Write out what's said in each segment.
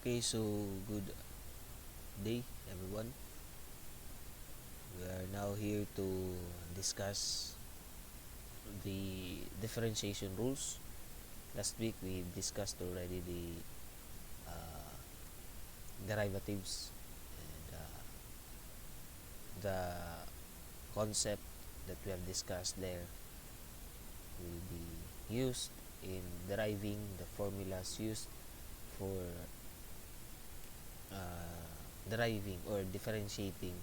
Okay, so good day everyone. We are now here to discuss the differentiation rules. Last week we discussed already the derivatives and the concept that we have discussed there will be used in deriving the formulas used for deriving or differentiating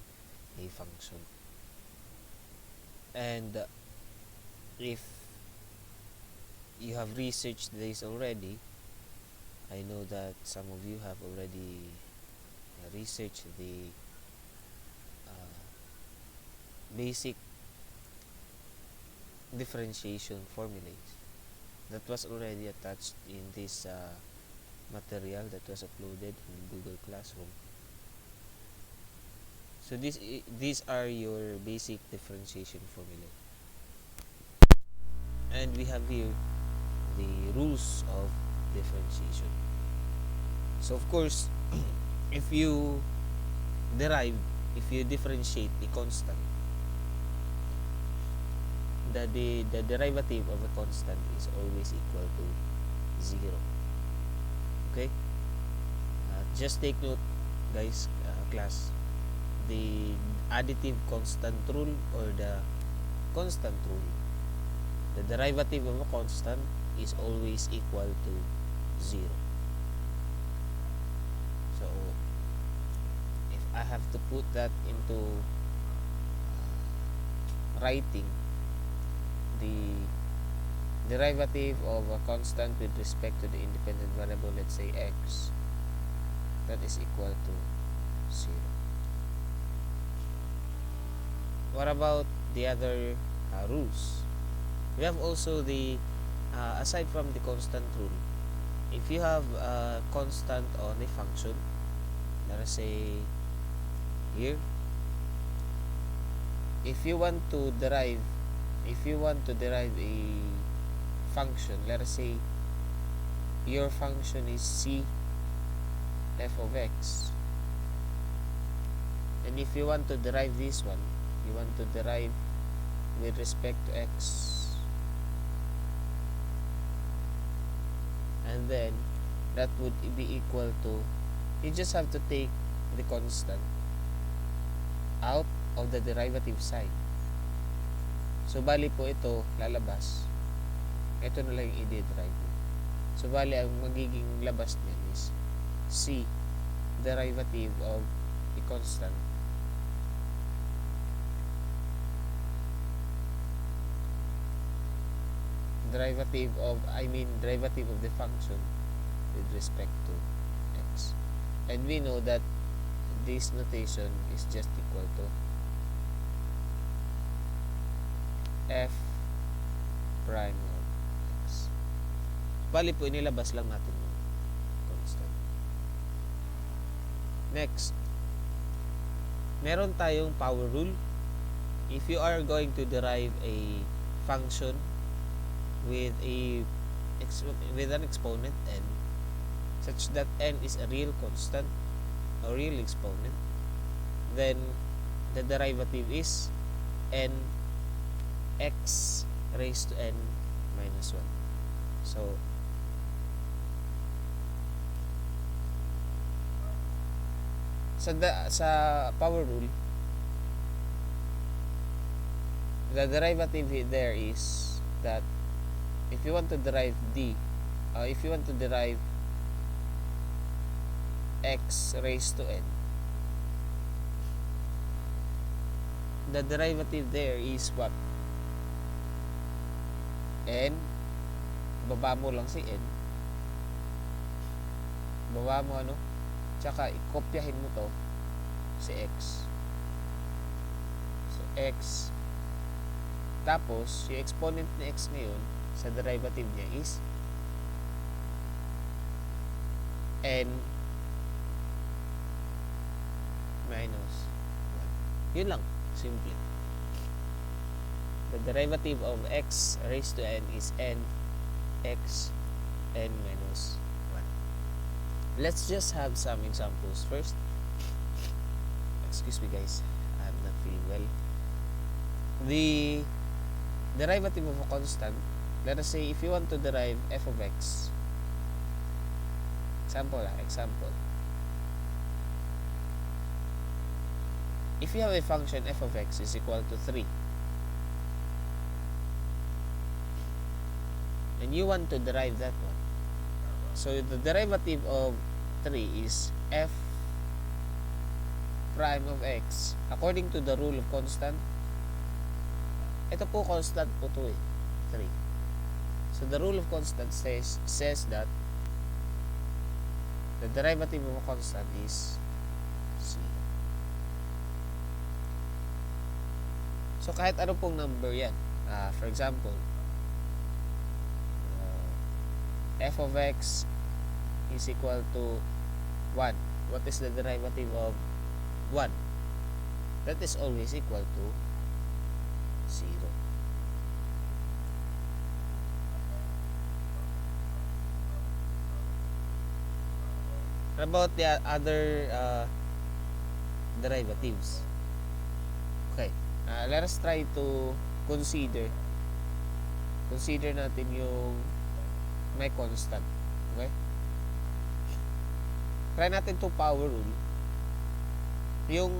a function. And if you have researched this already, I know that some of you have already researched the basic differentiation formulas that was already attached in this material that was uploaded in Google Classroom. So these are your basic differentiation formula, and we have here the rules of differentiation. So of course, if you differentiate a constant, the derivative of a constant is always equal to 0. Okay? Just take note, guys, class, the additive constant rule or the constant rule. The derivative of a constant is always equal to 0. So, if I have to put that into writing, the derivative of a constant with respect to the independent variable, let's say x, that is equal to 0. What about the other rules? We have also the aside from the constant rule, if you have a constant on a function, let us say here, if you want to derive a function, let us say your function is c f of x, and if you want to derive this one, you want to derive with respect to x, and then that would be equal to, you just have to take the constant out of the derivative side. So bali po ito lalabas, ito na lang yung i-derive. So bali ang magiging labas niyan is c, derivative of a constant, derivative of the function with respect to x. And we know that this notation is just equal to f prime of x. Bali po, inilabas lang natin yung constant. Next, meron tayong power rule. If you are going to derive a function with an exponent n, such that n is a real constant or real exponent, then the derivative is n x raised to n minus 1. So sa power rule, the derivative there is that if you want to derive x raised to n, the derivative there is what? N, baba mo lang si n, baba mo tsaka ikopyahin mo to si x. So x, tapos yung exponent ni x ngayon sa derivative niya is n minus 1. Yun lang, simple. The derivative of x raised to n is n x n minus 1. Let's just have some examples first. Excuse me guys, I'm not feeling well. The derivative of a constant, let us say if you want to derive f of x, example, if you have a function f of x is equal to 3 and you want to derive that one, so the derivative of 3 is f prime of x according to the rule of constant. Ito po constant po to 3. So the rule of constant says that the derivative of a constant is 0. So kahit ano pong number yan, for example, f of x is equal to 1. What is the derivative of 1? That is always equal to 0. What about the other derivatives? Okay, let us try to consider natin yung may constant. Okay, try natin to power rule yung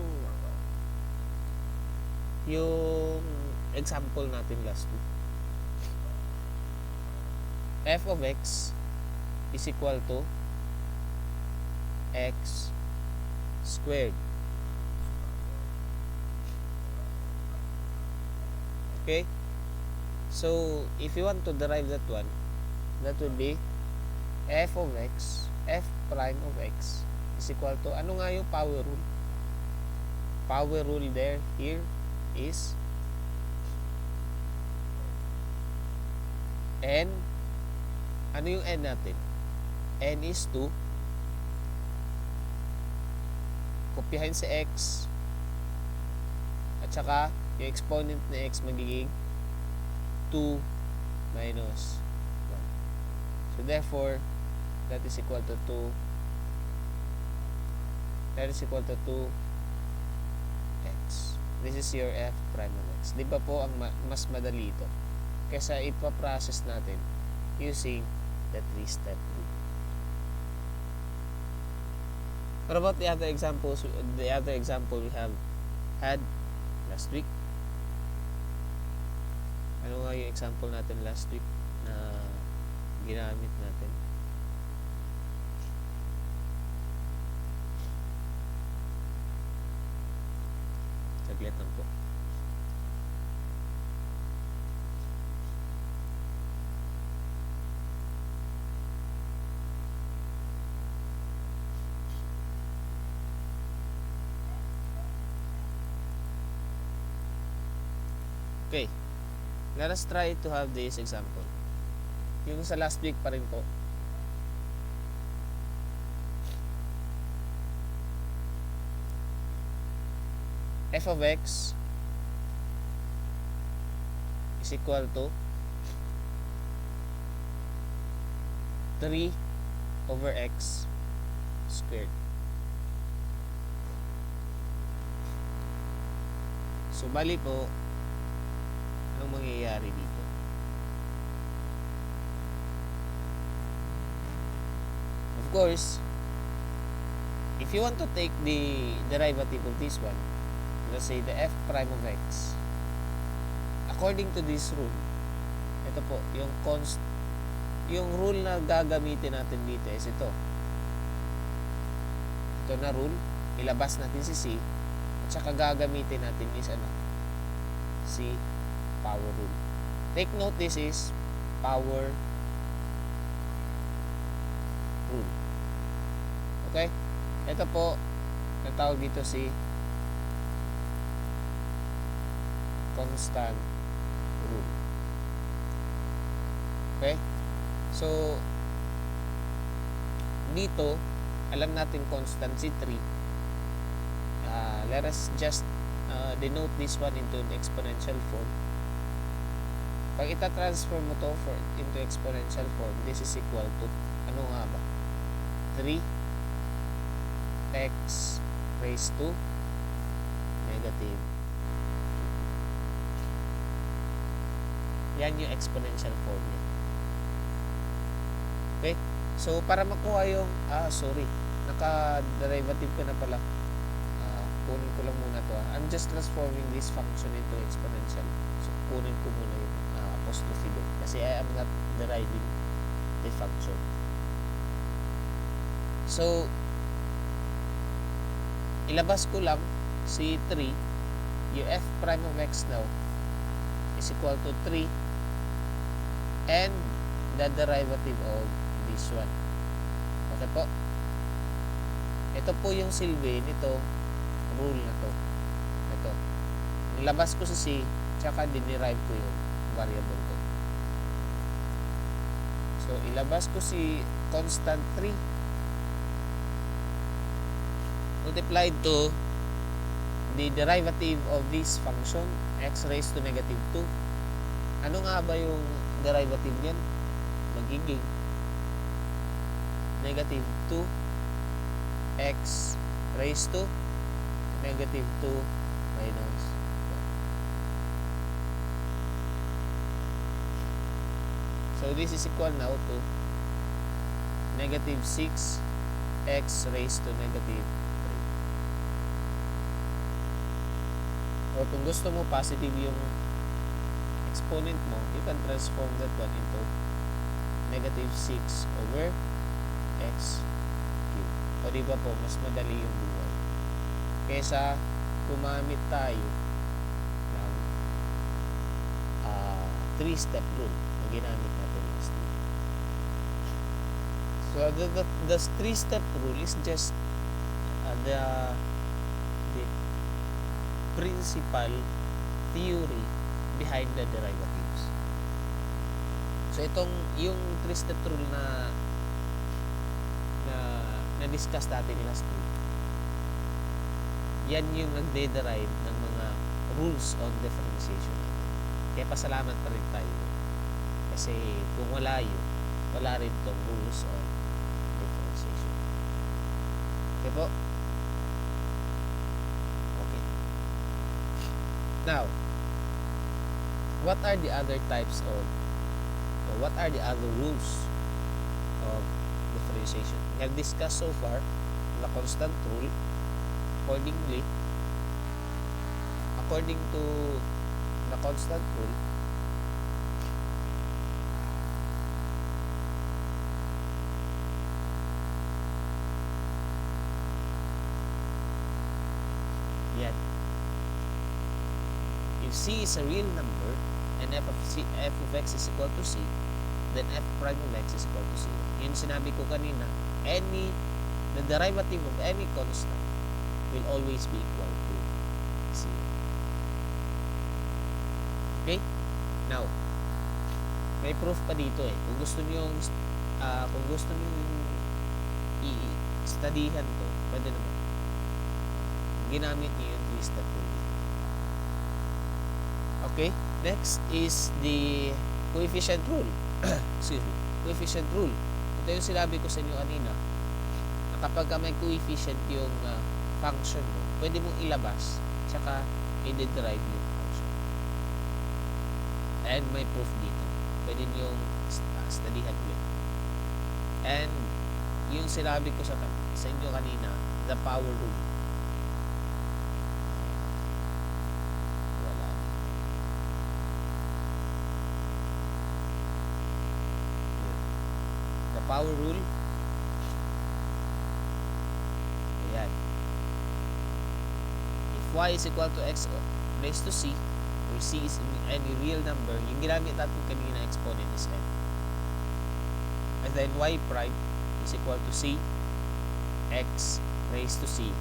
example natin last week. F of x is equal to x squared. Okay, so if you want to derive that one, that would be f of x, f prime of x is equal to, ano nga yung power rule? Power rule here is n. Ano yung n natin? N is 2. Kopyahin sa x at saka yung exponent na x magiging 2 minus 1. So therefore that is equal to 2. That is equal to 2x. This is your f prime of x. Di ba po ang mas madali ito kaysa ipaprocess natin using the 3-step rule. What about the other examples? The other example we have had last week. Ano nga yung example natin last week na ginamit natin? Saglit lang po. Okay, let us try to have this example. Yung sa last week pa rin po. F of x is equal to 3 over x squared. So bali po, anong mangyayari dito? Of course, if you want to take the derivative of this one, let's say the f prime of x, according to this rule, ito po, yung rule na gagamitin natin dito is ito. Ito na rule, ilabas natin si c, at saka gagamitin natin is ano? Si power rule. Take note, this is power rule. Okay? Ito po, natawag dito si constant rule. Okay? So, dito, alam natin constant si 3. Let us just denote this one into an exponential form. Pag ita-transfer mo to into exponential form, this is equal to, ano nga ba? 3 x raised to negative. Yan yung exponential form niya. Okay? So, para makuha yung, naka-derivative ka na pala. Kunin ko lang muna to. I'm just transforming this function into exponential. So, kunin ko muna yung apostrophe doon. Kasi I am not deriving the function. So, ilabas ko lang si 3. Yung f prime of x now is equal to 3 and the derivative of this one. Okay po? Ito po yung silbi nito rule na to. Ito. Nilabas ko si C tsaka dinerive ko yung variable ko. So, ilabas ko si constant 3 multiplied to the derivative of this function x raised to negative 2. Ano nga ba yung derivative niyan? Magiging negative 2 x raised to negative 2 minus 1. So this is equal now to negative 6 x raised to negative 3. O kung gusto mo positive yung exponent mo, you can transform that one into negative 6 over x cubed. O diba po, mas madali yung buhay. Kesa gumamit tayo ng 3-step rule na ginamit natin last week. So the 3-step rule is just the principal theory behind the derivatives. So itong yung 3-step rule na discuss natin last week, yan yung nagde-derive ng mga rules on differentiation natin. Kaya pasalamat pa rin tayo. Kasi kung wala yun, wala rin tong rules on differentiation. Okay po? Okay. Now, what are the other types of, or what are the other rules of differentiation? We have discussed so far the constant rule. According to the constant rule, yan. If C is a real number and f of x is equal to C, then f prime of x is equal to 0. Yun sinabi ko kanina, the derivative of any constant will always be equal to 0. Okay? Now, may proof pa dito eh. Kung gusto niyo i-studyhan to, pwede naman. Ginamit niyo yung 3-step rule. Okay? Next is the coefficient rule. Excuse me. Coefficient rule. Ito yung sinabi ko sa inyo kanina. Kapag may coefficient yung function mo, pwede mong ilabas tsaka i-derive yung function. And may proof dito. Pwede nyo studyhan yun. And yung sinabi ko sa inyo kanina, the power rule. Wala. The power rule. Ayan. If y is equal to x raised to c, where c is any real number, yung ginamit natin kanina exponent is n. And then y prime is equal to c x raised to c.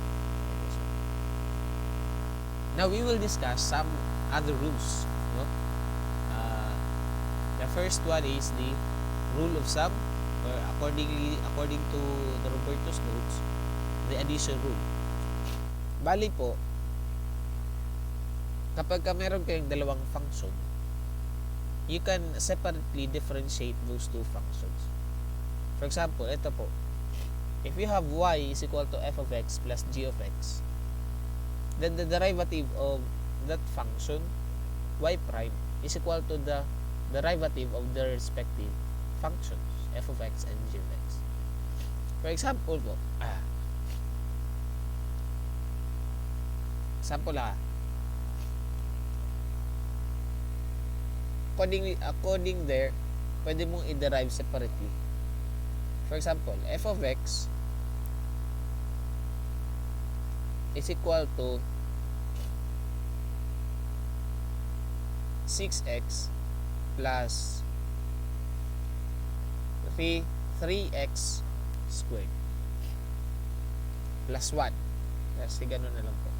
Now we will discuss some other rules. No? The first one is the rule of sum, or according to the Roberto's notes, the addition rule. Bali po, kapag meron kayong dalawang function, you can separately differentiate those two functions. For example, ito po, if you have y is equal to f of x plus g of x, then the derivative of that function y prime is equal to the derivative of the respective functions f of x and g of x. For example po, according there, pwede mong i-derive separately. For example, f of x is equal to 6x plus 3x squared plus 1. Kasi ganun na lang po.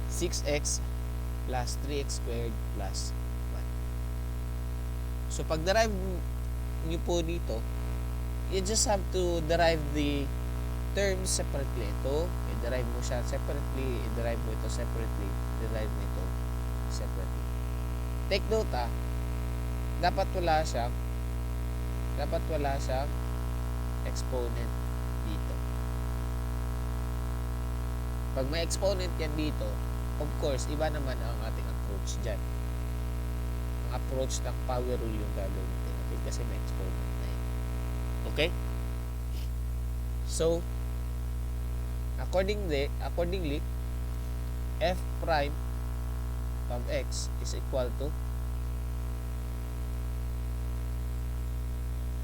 6x plus 3x squared plus 1. So, pag derive nyo po dito, you just have to derive the terms separately. Ito, i-derive mo siya separately, i-derive mo ito separately, i-derive mo ito separately. Take note dapat wala siyang exponent dito. Pag may exponent yan dito, of course, iba naman ang ating approach dyan. Ang approach ng power rule yung gagawin natin kasi may exponent na yan. Okay? So, accordingly, f prime of x is equal to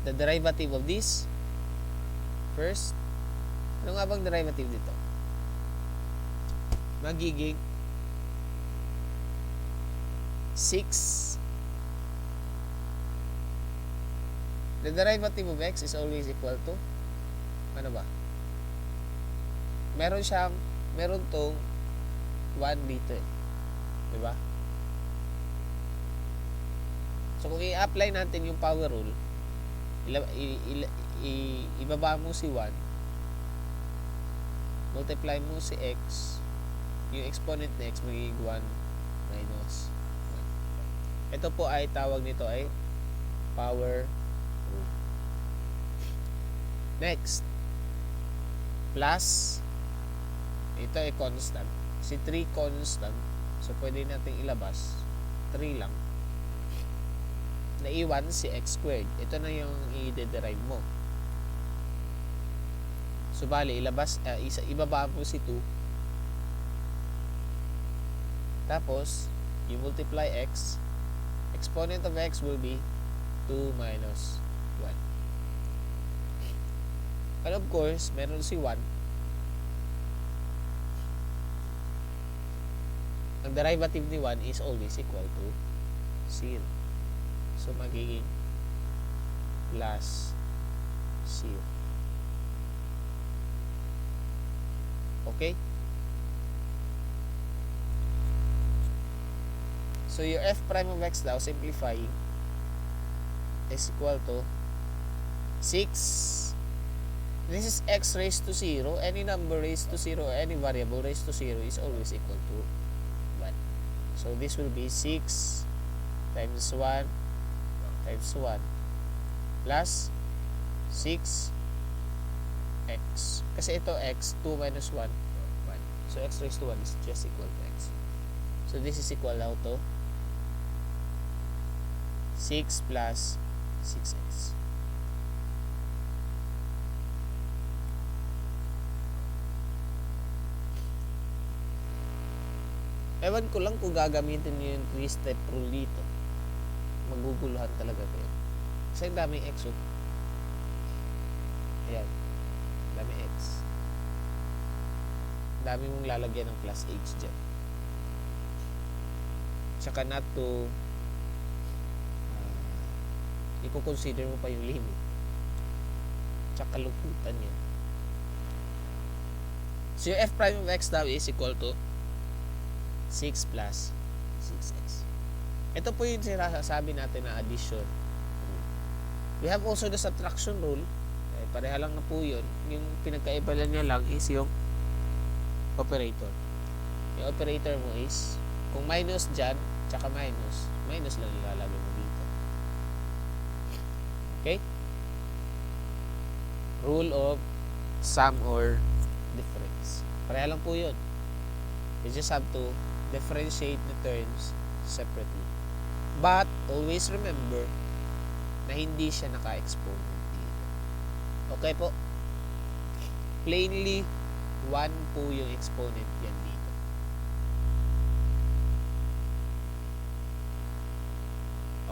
the derivative of this first. Ano nga bang derivative dito? Magiging 6. The derivative of x is always equal to ano ba? Meron tong 1 dito eh. Diba? So, kung i-apply natin yung power rule, ibaba mo si 1, multiply mo si x, yung exponent na x magiging 1 minus 1. Ito po ay tawag nito ay power rule. Next, plus, ito ay constant. Si 3 constant, so pwede natin ilabas 3 lang. Naiwan si x squared. Ito na yung i-derive mo. So bali, ibaba mo si 2. Tapos, you multiply x. Exponent of x will be 2 minus 1. And of course, meron si 1. Ang derivative ni 1 is always equal to 0. So, magiging plus 0. Okay? So, your f prime of x daw, simplifying, is equal to 6. This is x raised to 0. Any number raised to 0 or any variable raised to 0 is always equal to 1. So, this will be 6 times 1 times 1 plus 6x. Kasi ito x, 2 minus 1, 1. So, x raised to 1 is just equal to x. So, this is equal now to 6 plus 6x. Ewan ko lang kung gagamitin nyo yung 3-step rule dito. Maguguluhan talaga kayo. Kasi ang daming x. Ayan. Daming x. Dami mong lalagyan ng plus h dyan. Tsaka not to i-consider mo pa yung limit. Tsaka luputan yun. So yung f prime of x daw is equal to 6 plus 6x. Ito po yung sinasabi natin na addition. We have also the subtraction rule. Pareha lang na po yun. Yung pinagkaiba niya lang is yung operator. Yung operator mo is kung minus dyan, tsaka minus lang ilalagay mo dito. Okay? rule of sum or difference. Pareha lang po yun. You just have to differentiate the terms separately. But, always remember na hindi siya naka-exponent dito. Okay po? Plainly, 1 po yung exponent yan dito.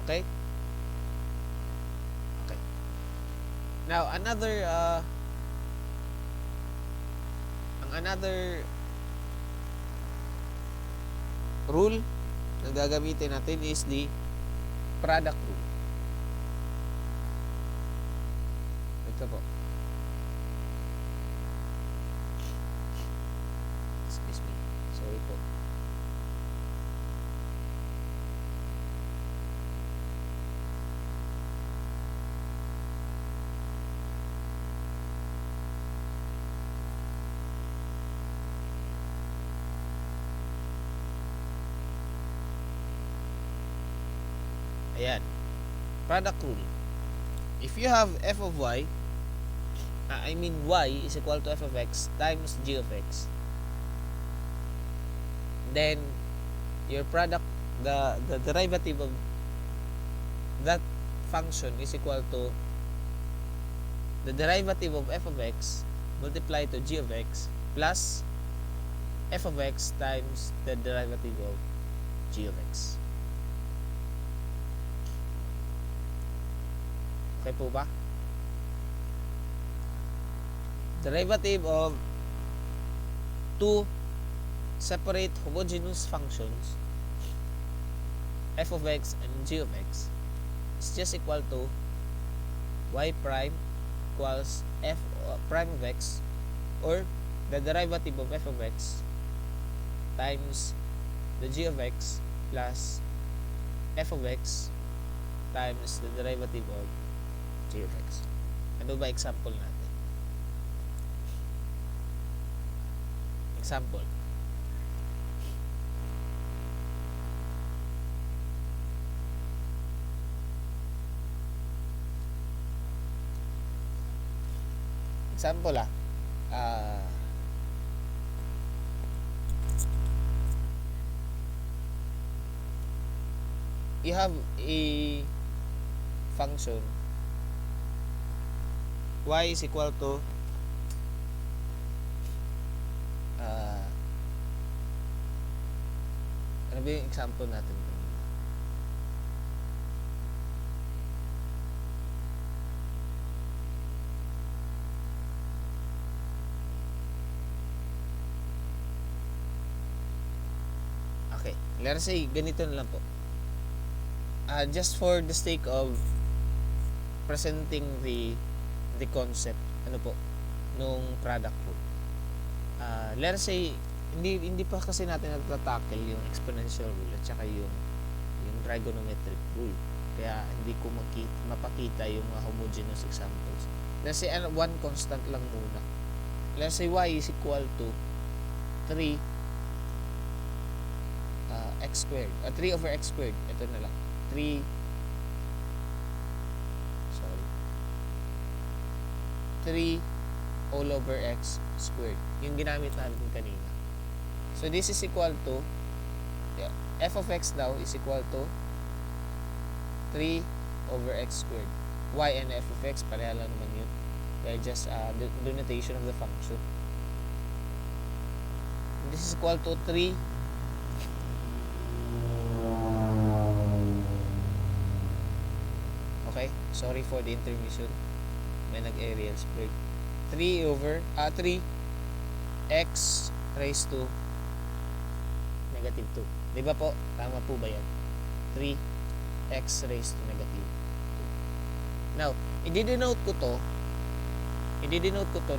Okay? Okay. Now, another rule na gagamitin natin is the product rule. Ito po. Excuse me. Sorry po. Ayan. Product rule. If you have f of y, y is equal to f of x times g of x, then your product, the derivative of that function is equal to the derivative of f of x multiplied to g of x plus f of x times the derivative of g of x. Okay po ba? Derivative of two separate homogeneous functions, f of x and g of x, is just equal to y prime equals f prime of x, or the derivative of f of x times the g of x plus f of x times the derivative of g of x. Ano ba example natin? Example. Example you have a function y is equal to ano ba yung example natin? Okay, let's say ganito na lang po. Just for the sake of presenting the concept, ano po, nung product po. Let's say hindi pa kasi natin natatackle yung exponential rule at saka yung trigonometric rule. Kaya hindi ko mapakita yung mga homogeneous examples. Let's say one constant lang muna. Let's say y is equal to 3 x squared. 3 over x squared. Ito na lang. 3 all over x squared. Yung ginamit natin kanina. So this is equal to f of x daw is equal to 3 over x squared. Y and f of x pareha lang naman yun. They're just the denotation of the function. This is equal to 3 okay, sorry for the intermission. May nag-aerial spray. 3 over 3 x raised to negative 2. Diba po? Tama po ba yan? 3 x raised to negative 2. Now, i-denote ko to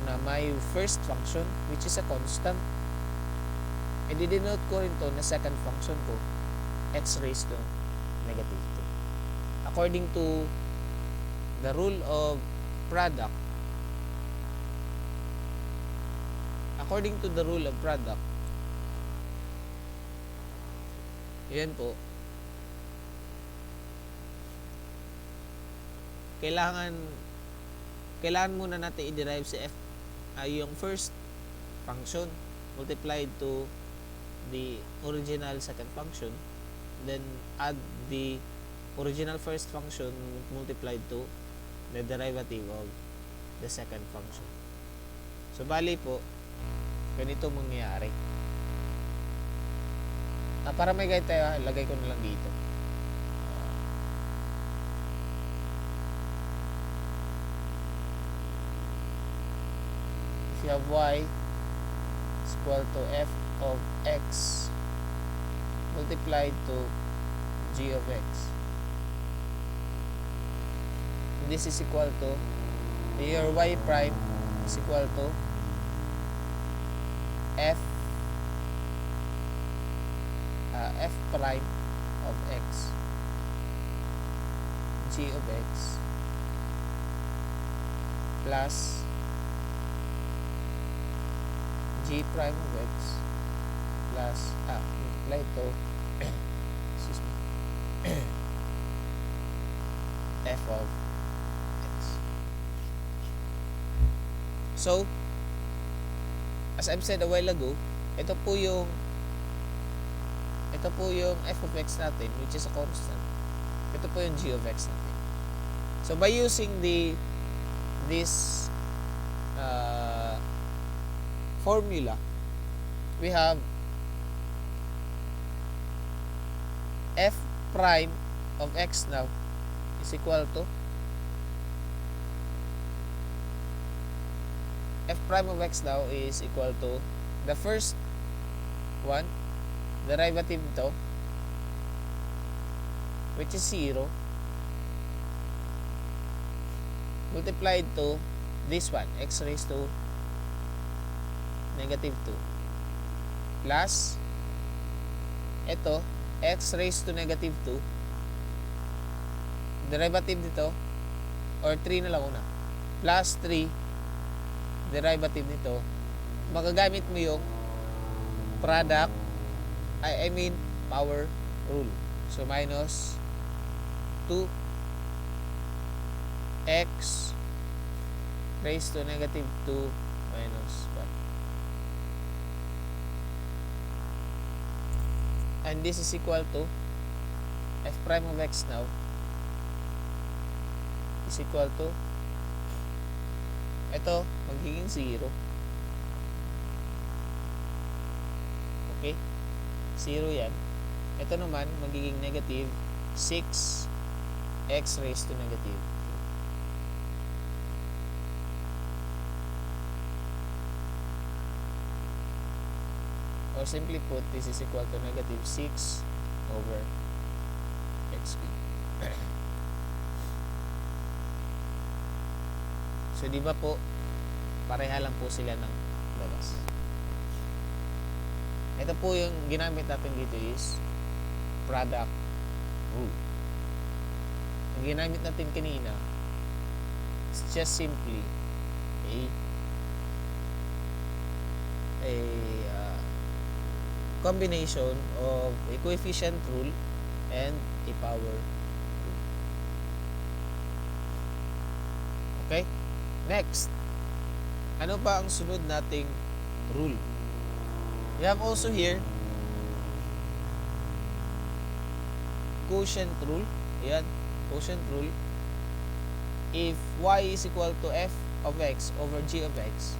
na my first function, which is a constant. I-denote ko rin to na second function ko, x raised to negative 2. According to the rule of product, yan po, kailangan kailangan muna natin i-derive si f, yung first function multiplied to the original second function, then add the original first function multiplied to the derivative of the second function. So bali po, ganito mangyayari. Para may guide tayo, lagay ko na lang dito. If you have y is equal to f of x multiplied to g of x, this is equal to, your y prime is equal to f prime of x g of x plus g prime of x plus multiply to excuse me f of x. So as I've said a while ago, ito po yung f of x natin, which is a constant. Ito po yung g of x natin. So by using this formula, we have f prime of x now is equal to the first one, derivative nito, which is 0, multiplied to this one, x raised to negative 2, plus ito, x raised to negative 2, derivative nito, or 3 na lang una, plus 3, derivative nito, magagamit mo yung product, I mean power rule. So minus 2x raised to negative 2 minus 1. And this is equal to f prime of x now is equal to, ito magiging 0. Okay? 0 yan. Ito naman magiging negative 6x raised to negative 2. Or simply put, this is equal to negative 6 over x cubed. So di ba po, pareha lang po sila ng labas. Ito po yung ginamit natin dito is product rule. Yung ginamit natin kanina, it's just simply a combination of a coefficient rule and a power rule. Okay? Next, ano ba ang sunod nating rule? We have also here quotient rule. Ayan, quotient rule. If y is equal to f of x over g of x,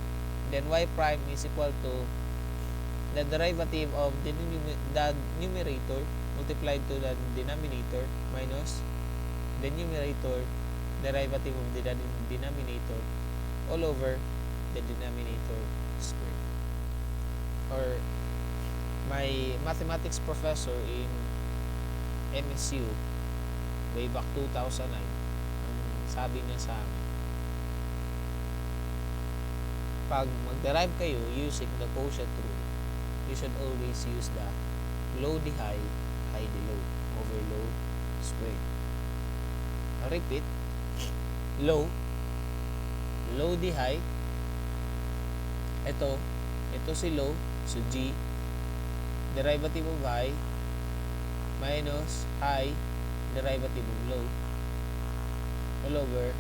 then y prime is equal to the derivative of the numerator multiplied to the denominator minus the numerator derivative of the denominator all over the denominator squared. Or my mathematics professor in MSU way back 2009, ang sabi niya sa amin, pag mag-derive kayo using the quotient rule, you should always use the low the high, high the low over low squared. I repeat, low the high, ito si low, so g, derivative of high minus high, derivative of low all over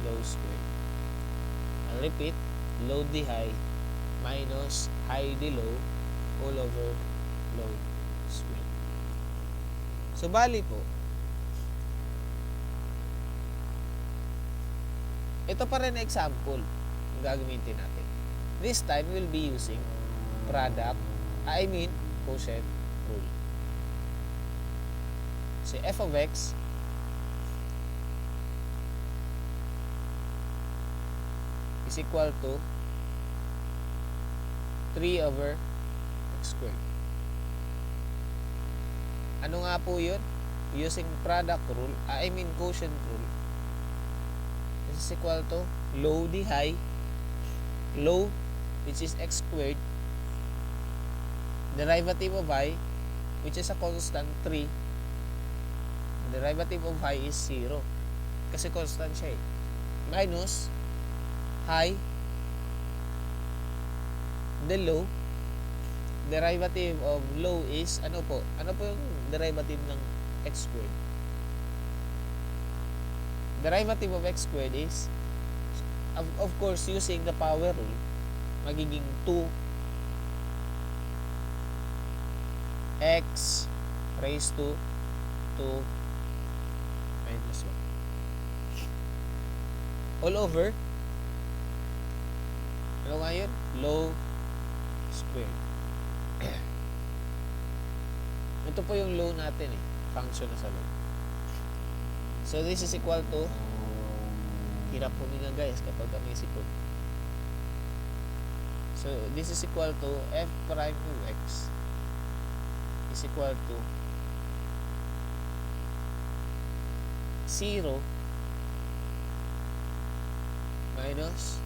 low squared. repeat, low d high minus high d low all over low squared. So, bali po, ito pa rin example yung gagamitin natin. This time, we'll be using quotient rule. So, f of x is equal to 3 over x squared. Ano nga po yun? Using quotient rule, this is equal to low d high, low, which is x squared, derivative of I, which is a constant 3, derivative of I is 0 kasi constant siya minus high, the low, derivative of low is ano po yung derivative ng x squared? Derivative of x squared is of course using the power rule, magiging 2 x raised to 2 minus 1 all over ano nga yun? Low squared. Ito po yung low natin function na sa low. So this is equal to, hirap huminga guys kapag kami sipon. So this is equal to f prime of x is equal to 0 minus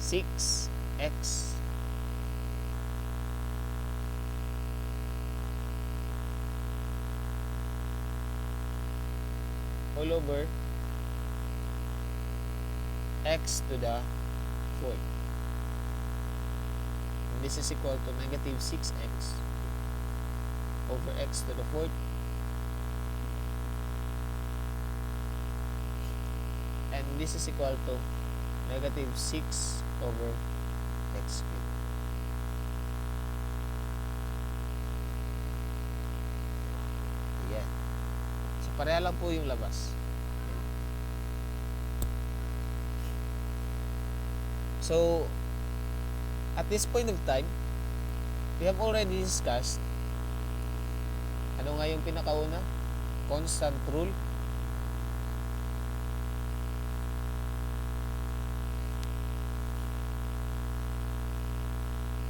6x all over x to the fourth. And this is equal to negative 6x over x to the fourth and this is equal to negative 6 over x cubed. Ayan. So, pareha lang po yung labas. So, at this point of time, we have already discussed ano nga yung pinakauna? Constant rule.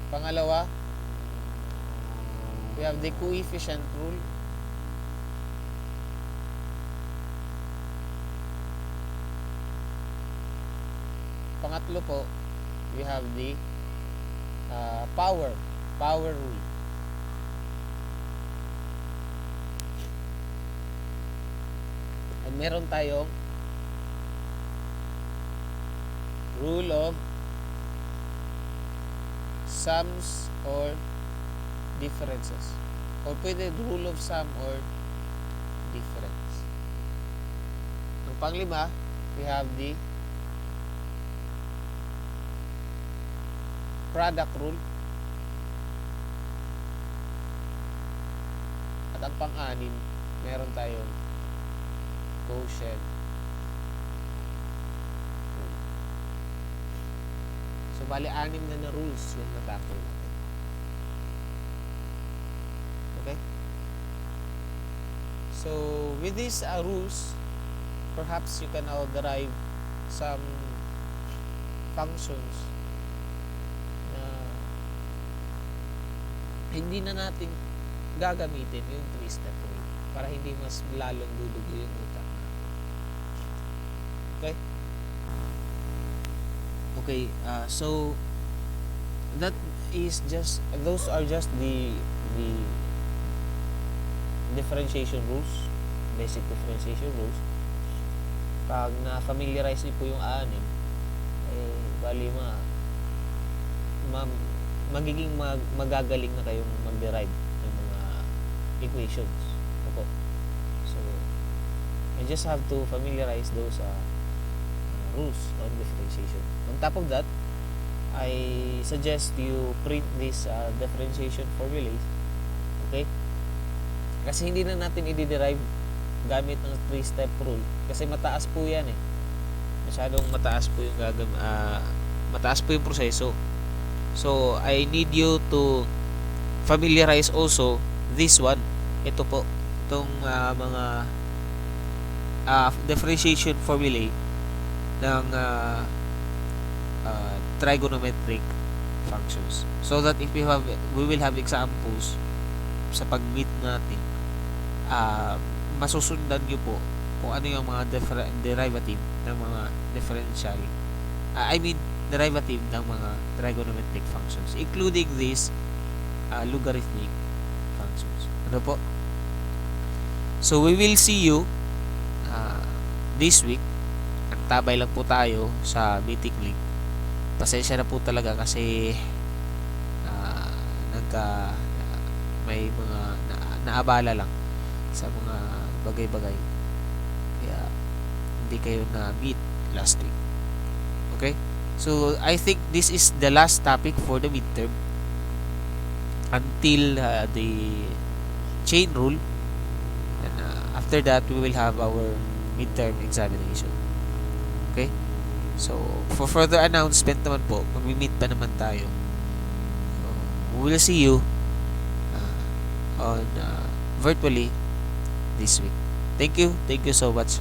Pangalawa, we have the coefficient rule. Pangatlo po, we have the power rule. And meron tayong rule of sums or differences. Or pwede rule of sum or difference. Ang panglima, we have the product rule. At ang pang-anim, meron tayong quotient rule. So, bali 6 na rules yung natakil natin. Okay? So, with these rules, perhaps you can now derive some functions na hindi na natin gagamitin yung 3-step rule para hindi mas lalong dudugo yung utak. Okay? Okay, so that is just, those are just the differentiation rules, basic differentiation rules. Pag na-familiarize niyo po yung 6, bali magiging magagaling na kayong mag-derive ng mga equations. So, you just have to familiarize those rules on differentiation. On top of that, I suggest you print this differentiation formulae. Okay? Kasi hindi na natin i-derive gamit ng 3-step rule. Kasi mataas po yan eh. Masyadong mataas po yung mataas po yung proseso. So, I need you to familiarize also this one. Ito po. Itong mga differentiation formulae ng trigonometric functions. So that if we will have examples sa pag-meet natin, masusundan nyo po kung ano yung mga derivative ng mga differential derivative ng mga trigonometric functions, including these logarithmic functions. Ano po? So we will see you this week. Nagtabay lang po tayo sa meeting link. Pasensya na po talaga kasi may mga naabala lang sa mga bagay-bagay. Kaya hindi kayo na-meet last week. Okay? So, I think this is the last topic for the midterm until the chain rule. And after that, we will have our midterm examination. Okay? So, for further announcement naman po, mag-meet pa naman tayo. So, we will see you on virtually this week. Thank you so much.